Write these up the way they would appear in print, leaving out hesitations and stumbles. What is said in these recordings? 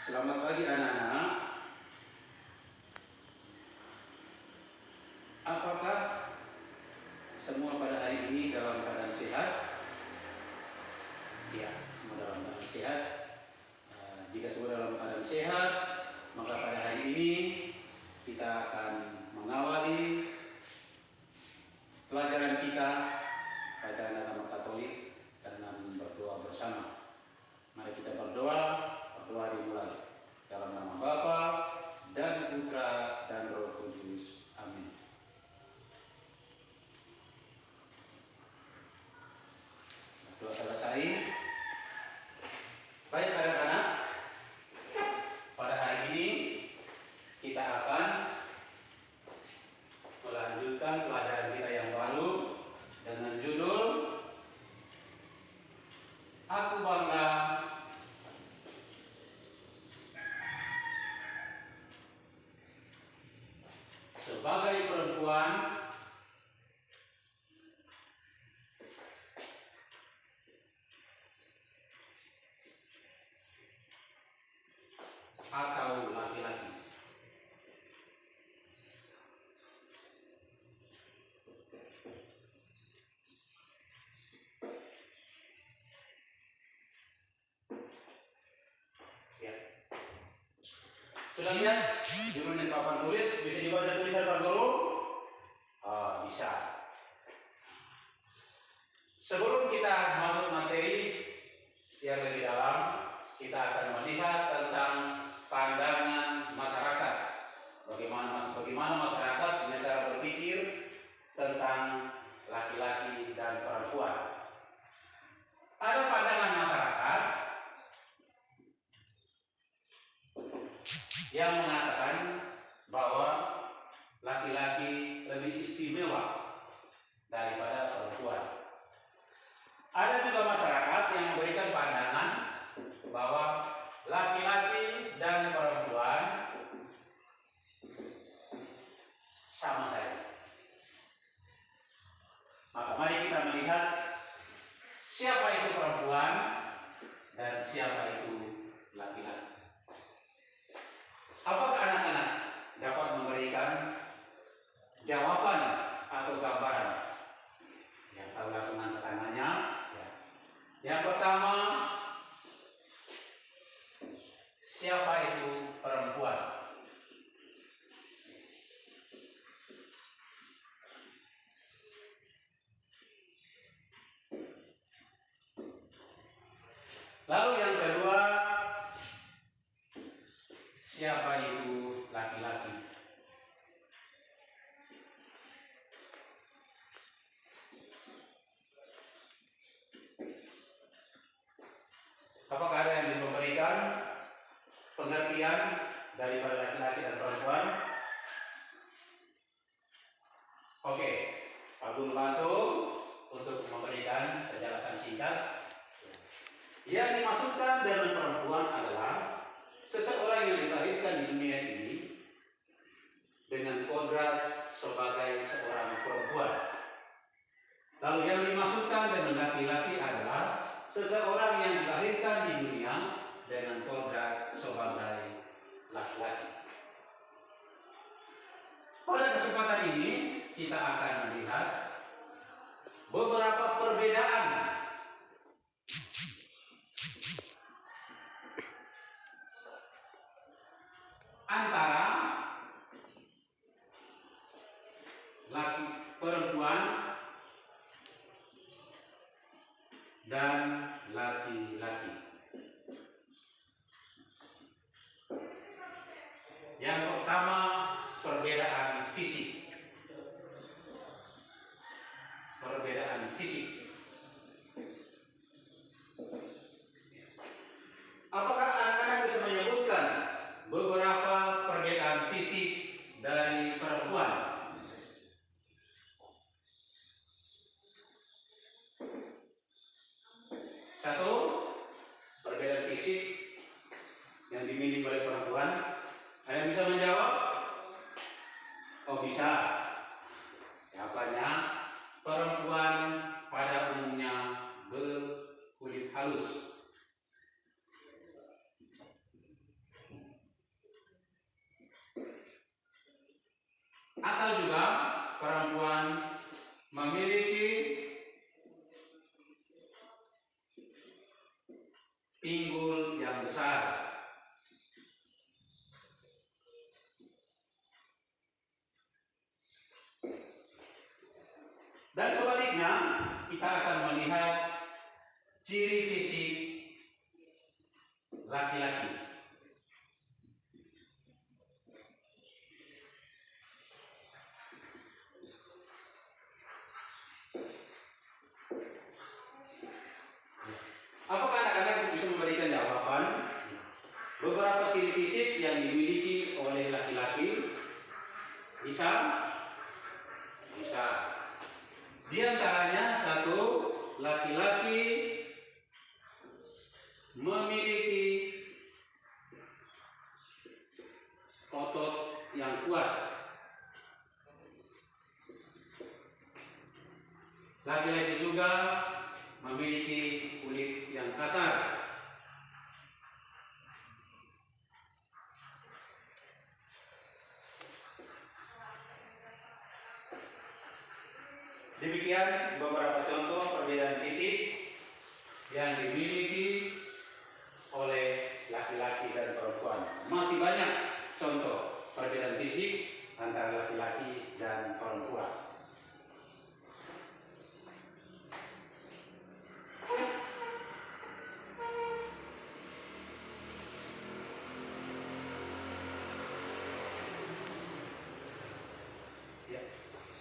Selamat pagi anak-anak. Apakah semua pada hari ini dalam keadaan sehat? Ya, semua dalam keadaan sehat. Jika semua dalam keadaan sehat, maka pada hari ini kita akan mengawali pelajaran kita, pelajaran agama Katolik, dengan berdoa bersama. Mari kita berdoa dimulai. Dalam nama Bapa dan Putra dan Roh Kudus. Amin. Doa selesai. Baik anak-anak, pada hari ini kita akan melanjutkan pelajaran kita yang baru dengan judul Aku Bangga sebagai perempuan atau laki-laki. Ya. Sudah lihat judulnya papan tulis, bisa dibaca tulisan Pak Guru? Bisa. Sebelum kita masuk materi yang lebih dalam, kita akan melihat tentang pandangan masyarakat. Bagaimana masyarakat punya cara berpikir tentang laki-laki dan perempuan. Ada pandangan masyarakat yang mengatakan bahwa laki-laki lebih istimewa daripada perempuan. Ada juga masyarakat yang memberikan pandangan bahwa laki-laki dan perempuan sama saja. Maka mari kita melihat siapa itu perempuan dan siapa itu laki-laki. Apakah anak-anak dapat memberikan jawaban atau gambaran? Yang tahu langsung angkat tangannya. Ya. Yang pertama, siapa itu perempuan? Lalu yang kedua, siapa itu laki-laki? Apakah ada yang bisa memberikan pengertian daripada laki-laki dan perempuan? Oke, Pak Guru bantu untuk memberikan penjelasan singkat. Yang dimaksudkan dengan perempuan adalah seseorang yang dilahirkan di dunia ini dengan kodrat sebagai seorang perempuan. Lalu yang dimaksudkan dengan laki-laki adalah seseorang yang dilahirkan di dunia dengan kodrat sebagai laki-laki. Pada kesempatan ini kita akan melihat beberapa perbedaan antara perempuan dan laki-laki. Yang pertama, perbedaan fisik. Perbedaan fisik. Apakah anak-anak bisa menyebutkan beberapa perbedaan fisik dari perempuan? Satu, perbedaan fisik yang dimiliki oleh perempuan. Ada yang bisa menjawab? Oh, bisa. Jawabannya, perempuan pada umumnya berkulit halus. atau juga perempuan memiliki pinggul yang besar. Dan sebaliknya, kita akan melihat ciri fisik laki-laki. Apakah anak-anak bisa memberikan jawaban? Beberapa ciri fisik yang dimiliki oleh laki-laki bisa? Bisa. Di antaranya, satu, laki-laki memiliki otot yang kuat. Laki-laki juga memiliki kulit yang kasar. Demikian beberapa contoh perbedaan fisik yang dimiliki oleh laki-laki dan perempuan. Masih banyak contoh perbedaan fisik antara laki-laki dan perempuan.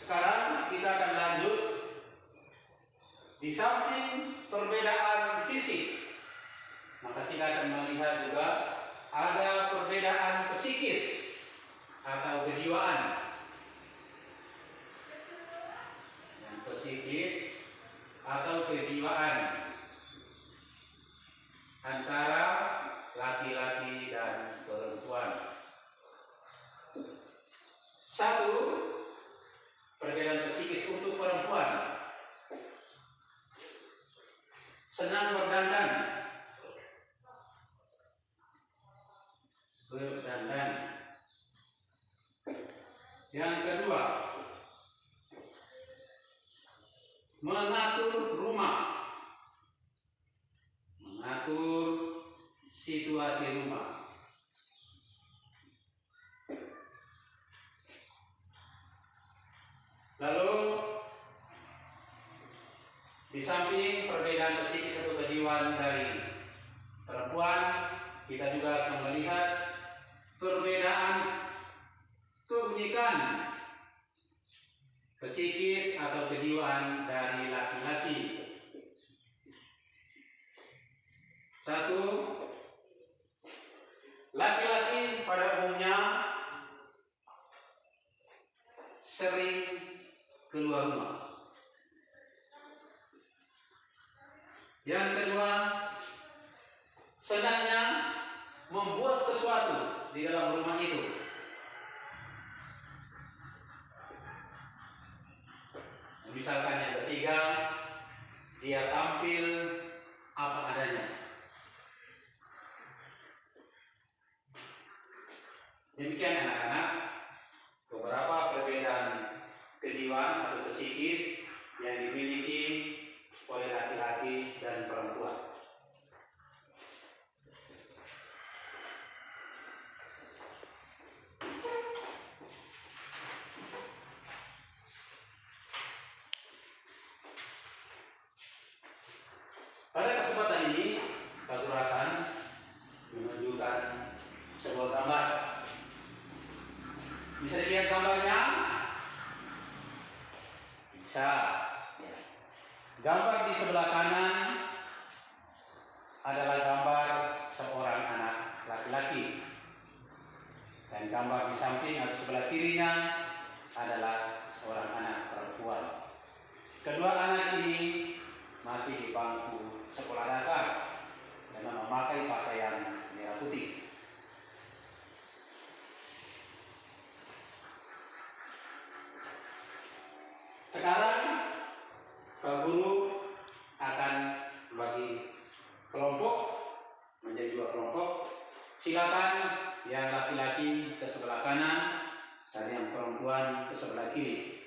Sekarang kita akan lanjut. Di samping perbedaan fisik, maka kita akan melihat juga ada perbedaan psikis atau kejiwaan. Yang psikis atau kejiwaan antara laki-laki dan perempuan. Satu, perbedaan psikis untuk perempuan. Senang berdandan. Yang kedua, mengatur rumah. Mengatur situasi rumah. Lalu di samping perbedaan psikis atau kejiwaan dari perempuan, kita juga akan melihat perbedaan keunikan psikis atau kejiwaan dari laki-laki. Satu, laki-laki pada umumnya sering keluar rumah. Yang kedua, senangnya membuat sesuatu di dalam rumah itu. Misalkan yang ketiga, dia tampil apa adanya. Demikian anak-anak, beberapa perbedaan kejiwaan atau psikis yang dimiliki oleh laki-laki dan perempuan. Pada kesempatan ini, Pak Guru akan menunjukkan sebuah gambar. Bisa dilihat gambarnya? Bisa. Gambar di sebelah kanan adalah gambar seorang anak laki-laki. Dan gambar di samping atau sebelah kirinya adalah seorang anak perempuan. Kedua anak ini masih di bangku sekolah dasar dan memakai pakaian merah putih. Sekarang Pak Guru akan bagi kelompok menjadi dua kelompok. Silakan yang laki-laki ke sebelah kanan dan yang perempuan ke sebelah kiri,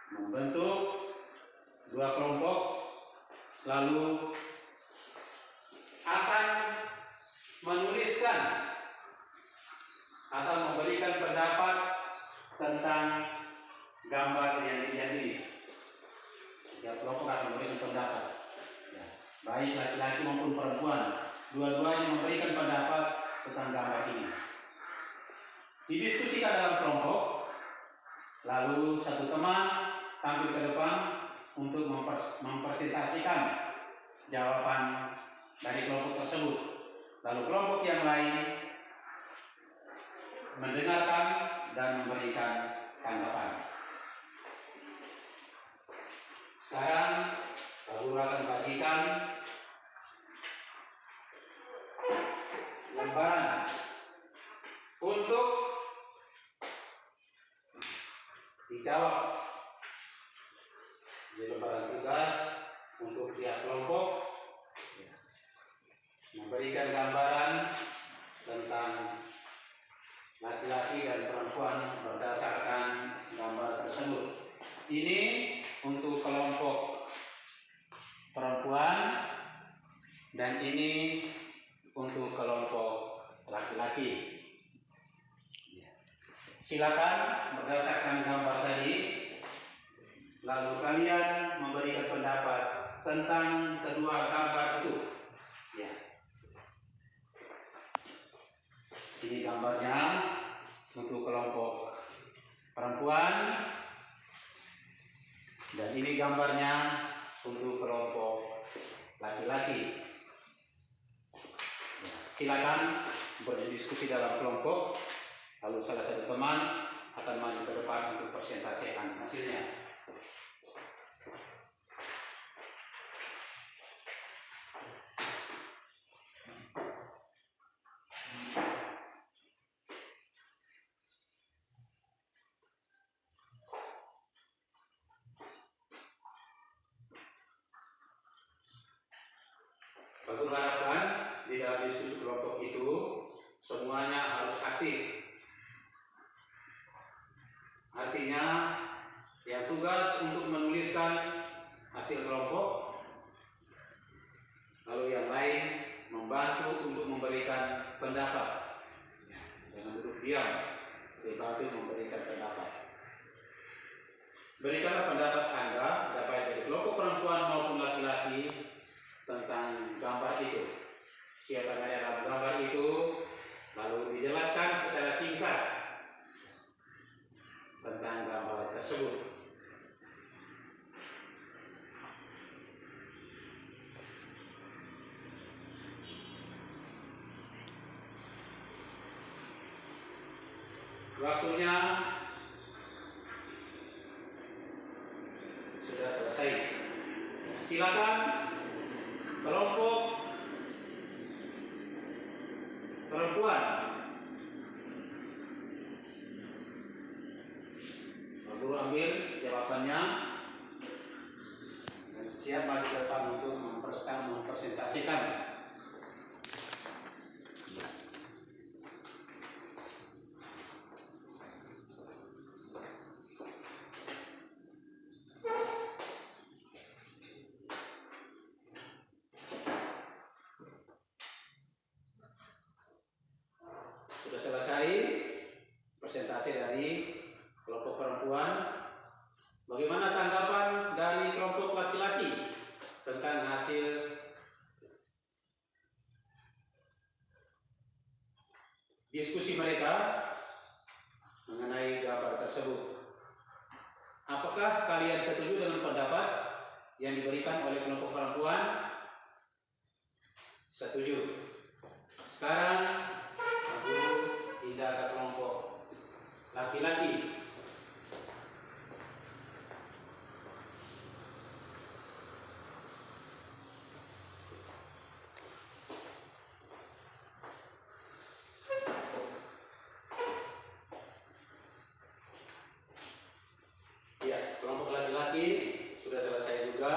membentuk dua kelompok, lalu akan menuliskan atau memberikan pendapat tentang gambar yang dilihat ini. Setiap kelompok akan memberikan pendapat, ya, baik laki-laki maupun perempuan, dua-duanya memberikan pendapat tentang gambar ini. Didiskusikan dalam kelompok, lalu satu teman tampil ke depan untuk mempresentasikan jawaban dari kelompok tersebut. Lalu kelompok yang lain mendengarkan dan memberikan tanggapan. Sekarang Pak Guru akan bagikan lembaran untuk dijawab. Di lembaran tugas untuk tiap kelompok memberikan gambaran tentang laki-laki dan perempuan berdasarkan gambar tersebut. Ini untuk kelompok perempuan dan ini untuk kelompok laki-laki. Silakan berdasarkan gambar tadi, lalu kalian memberikan pendapat tentang kedua gambar itu. Ya. Ini gambarnya untuk kelompok perempuan dan ini gambarnya untuk kelompok laki-laki. Ya. Silakan berdiskusi dalam kelompok, lalu salah satu teman akan maju ke depan untuk presentasikan hasilnya. Aku harapkan di dalam diskusi kelompok itu semuanya harus aktif. Artinya yang tugas untuk menuliskan hasil kelompok, lalu yang lain membantu untuk memberikan pendapat. Jangan duduk diam, dibantu memberikan pendapat. Berikanlah pendapat Anda, baik dari kelompok perempuan maupun laki-laki, tentang gambar itu. Siapa yang ada dalam gambar itu, lalu dijelaskan secara singkat tentang gambar tersebut. Waktunya sudah selesai. Silakan kelompok perempuan, Guru ambil jawabannya dan siap maju ke depan untuk mempresentasikan. Sudah selesai presentasi dari kelompok perempuan. Bagaimana tanggapan dari kelompok laki-laki tentang hasil diskusi mereka mengenai gambar tersebut? Apakah kalian setuju dengan pendapat yang diberikan oleh kelompok perempuan? Setuju. Sekarang Guru pindah ke kelompok laki-laki. Ya, kelompok laki-laki sudah selesai juga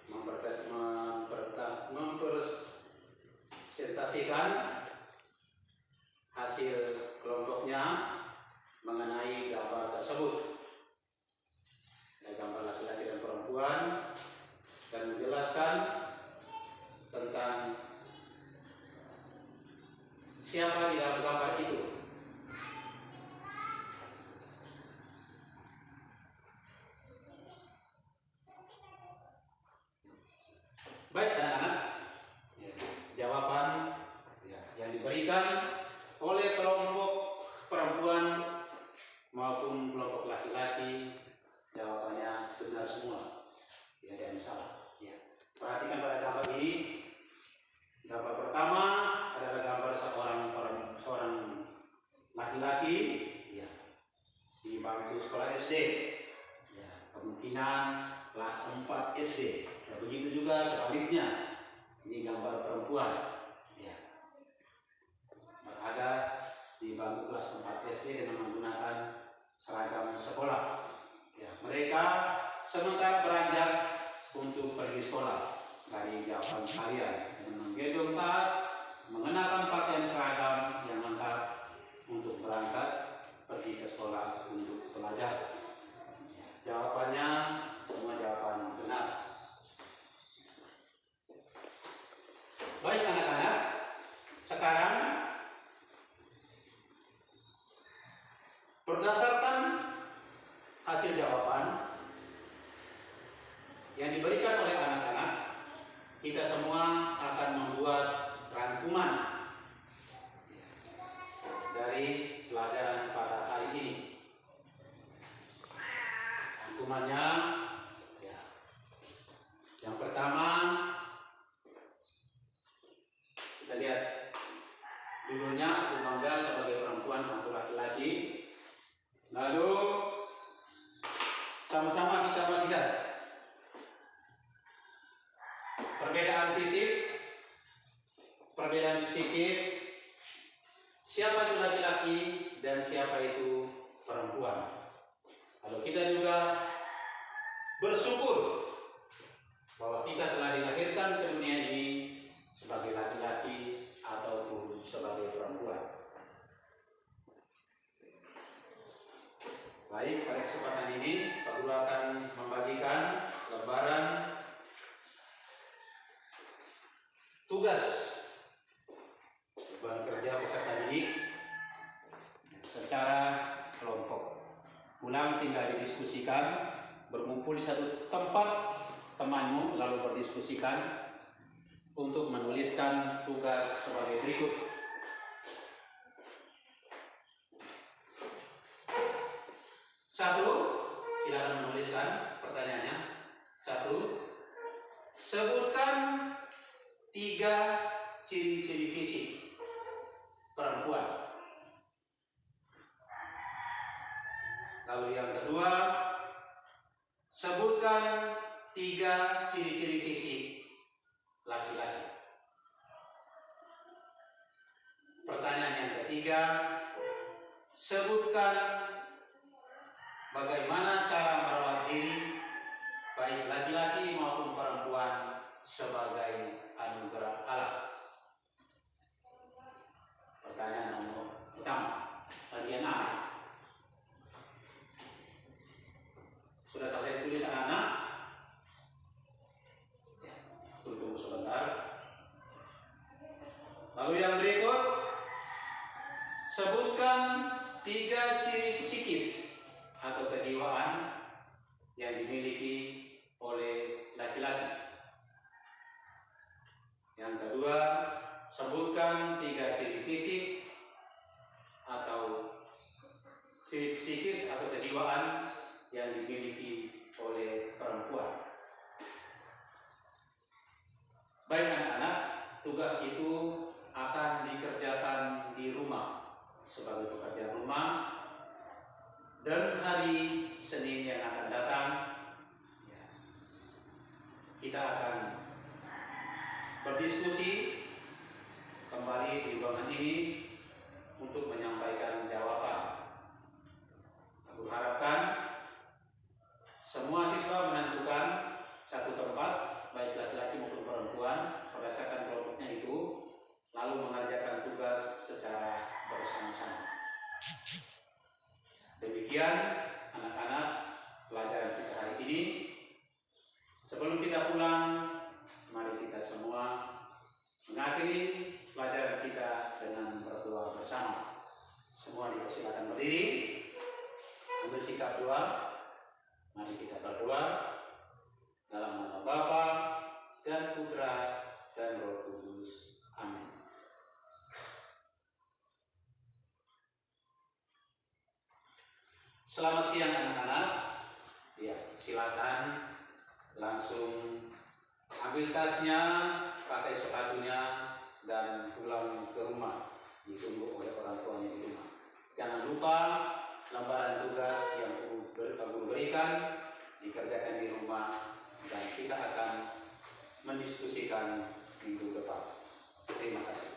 mempresentasikan hasil kelompoknya. mengenai gambar tersebut. Ada gambar laki-laki dan perempuan dan menjelaskan tentang siapa di dalam gambar itu. Baik anak-anak, jawaban yang diberikan oleh kelompok perempuan maupun kelompok laki-laki jawabannya benar semua, tidak ada yang salah. Perhatikan pada gambar ini. Gambar pertama adalah gambar seorang laki-laki di bangku sekolah SD, kemungkinan kelas 4 SD. Begitu juga sebaliknya, ini gambar perempuan berada di bangku kelas 4 SD dengan menggunakan seragam sekolah. Mereka sementara beranjak untuk pergi sekolah dari jawaban kalian dengan menggendong tas, mengenakan pakaian seragam yang lengkap untuk berangkat pergi ke sekolah untuk belajar. Jawabannya semua jawaban benar. Baik anak-anak, sekarang berdasarkan hasil jawaban yang diberikan oleh anak-anak, kita semua akan membuat rangkuman dari pelajaran pada hari ini. Rangkumannya, yang pertama kita lihat judulnya, aku bangga sebagai perempuan atau laki-laki. Lalu sama-sama kita melihat perbedaan fisik, perbedaan psikis, siapa itu laki-laki dan siapa itu perempuan. Lalu kita juga bersyukur bahwa kita telah dilahirkan ke dunia ini sebagai laki-laki ataupun sebagai perempuan. Baik, pada kesempatan ini Pak Guru akan membagikan lembaran tugas beban kerja peserta didik secara kelompok. Pulang tinggal didiskusikan, berkumpul di satu tempat temanmu lalu berdiskusikan untuk menuliskan tugas sebagai berikut. Satu, silakan menuliskan pertanyaannya. Satu, sebutkan 3 ciri-ciri fisik perempuan. Lalu yang kedua, sebutkan 3 ciri-ciri fisik laki-laki. Pertanyaan yang ketiga, sebutkan bagaimana cara merawat diri baik laki-laki maupun perempuan sebagai anugerah Allah. Pertanyaan nomor pertama, bagian A. Sudah selesai ditulis anak-anak? Tunggu sebentar. Lalu yang berikut, sebutkan 3 ciri psikis atau kejiwaan yang dimiliki oleh laki-laki. Yang kedua, sebutkan 3 ciri fisik atau ciri psikis atau kejiwaan yang dimiliki oleh perempuan. Baik anak-anak, tugas itu akan dikerjakan di rumah sebagai pekerjaan rumah, dan hari Senin yang akan datang kita akan berdiskusi kembali di ruangan ini untuk menyampaikan jawaban. Aku harapkan semua siswa menentukan satu tempat, baik laki-laki maupun perempuan, berdasarkan kelompoknya itu, lalu mengerjakan tugas secara bersama-sama. demikian anak-anak pelajaran kita hari ini. Sebelum kita pulang, mari kita semua mengakhiri pelajaran kita dengan berdoa bersama. Semua dipersilakan berdiri, ambil sikap doa. Mari kita berdoa dalam nama Bapa dan Putra dan Roh Kudus. Amin. Selamat siang anak-anak. Ya, silakan langsung ambil tasnya, pakai sepatunya, dan pulang ke rumah. Ditunggu oleh orang tuanya di rumah. Jangan lupa lembaran tugas yang guru berikan dikerjakan di rumah, dan kita akan mendiskusikan minggu depan. Terima kasih.